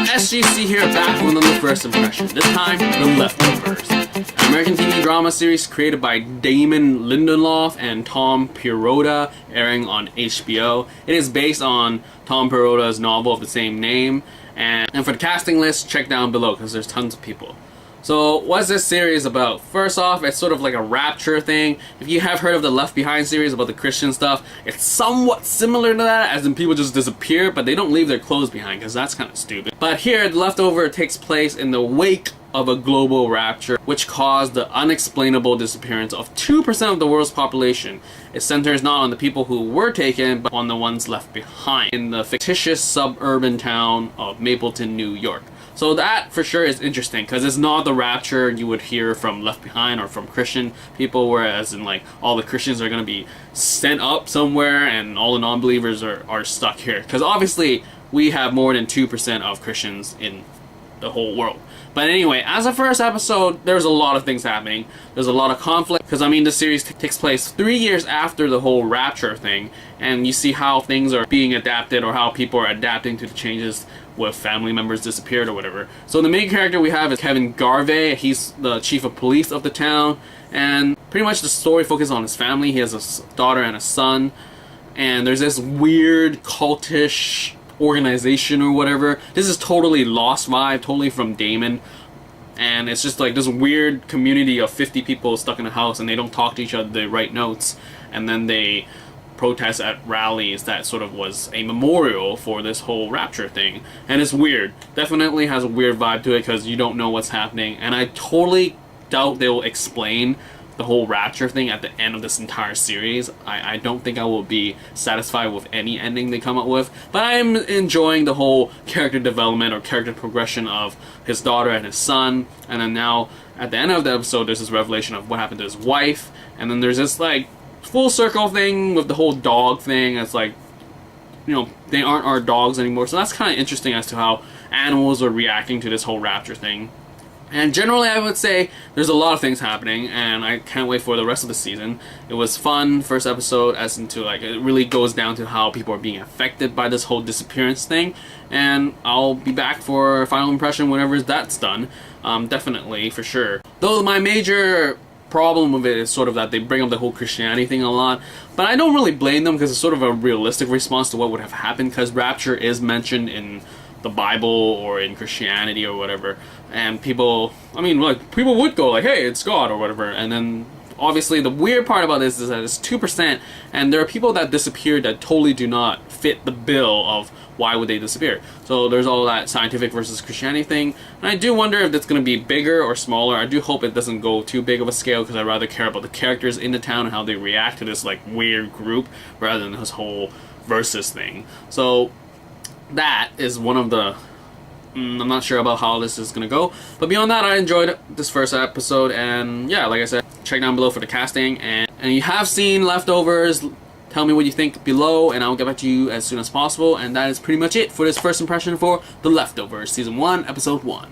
SGC here, back with another first impression. This time, The Leftovers. An American TV drama series created by Damon Lindelof and Tom Perrotta, airing on HBO. It is based on Tom Perrotta's novel of the same name. And for the casting list, check down below because there's tons of people. So, what's this series about? First off, it's sort of like a rapture thing. If you have heard of the Left Behind series about the Christian stuff, it's somewhat similar to that, as in people just disappear, but they don't leave their clothes behind, because that's kind of stupid. But here, The Leftover takes place in the wake of a global rapture, which caused the unexplainable disappearance of 2% of the world's population. It centers not on the people who were taken, but on the ones left behind in the fictitious suburban town of Mapleton, New York. So that for sure is interesting, because it's not the rapture you would hear from Left Behind or from Christian people, whereas in like all the Christians are going to be sent up somewhere and all the non-believers are stuck here. Because obviously we have more than 2% of Christians in the whole world. But anyway, as a first episode, there's a lot of things happening. There's a lot of conflict, because I mean this series takes place 3 years after the whole rapture thing, and you see how things are being adapted, or how people are adapting to the changes with family members disappeared or whatever. So the main character we have is Kevin Garvey. He's the chief of police of the town, and pretty much the story focuses on his family. He has a daughter and a son, and there's this weird cultish organization or whatever. This is totally Lost vibe, totally from Damon, and it's just like this weird community of 50 people stuck in a house, and they don't talk to each other, they write notes, and then they protest at rallies that sort of was a memorial for this whole rapture thing. And it's weird. Definitely has a weird vibe to it, because you don't know what's happening, and I totally doubt they'll explain the whole rapture thing at the end of this entire series. I don't think I will be satisfied with any ending they come up with, but I'm enjoying the whole character development or character progression of his daughter and his son. And then now at the end of the episode, there's this revelation of what happened to his wife, and then there's this like full circle thing with the whole dog thing. It's like, you know, they aren't our dogs anymore, so that's kind of interesting as to how animals are reacting to this whole rapture thing. And generally, I would say there's a lot of things happening, and I can't wait for the rest of the season. It was fun, first episode, as into like it really goes down to how people are being affected by this whole disappearance thing. And I'll be back for final impression whenever that's done. Definitely, for sure. Though my major problem with it is sort of that they bring up the whole Christianity thing a lot, but I don't really blame them, because it's sort of a realistic response to what would have happened, because rapture is mentioned in the Bible or in Christianity or whatever, and people, I mean, like, people would go like, hey, it's God or whatever. And then obviously the weird part about this is that it's 2%, and there are people that disappeared that totally do not fit the bill of why would they disappear. So there's all that scientific versus Christianity thing, and I do wonder if it's going to be bigger or smaller. I do hope it doesn't go too big of a scale, because I'd rather care about the characters in the town and how they react to this like weird group rather than this whole versus thing. So that is one of the I'm not sure about how this is gonna go, but beyond that, I enjoyed this first episode. And yeah, like I said, check down below for the casting, and you have seen Leftovers. Tell me what you think below, and I'll get back to you as soon as possible. And that is pretty much it for this first impression for The Leftovers Season 1, Episode 1.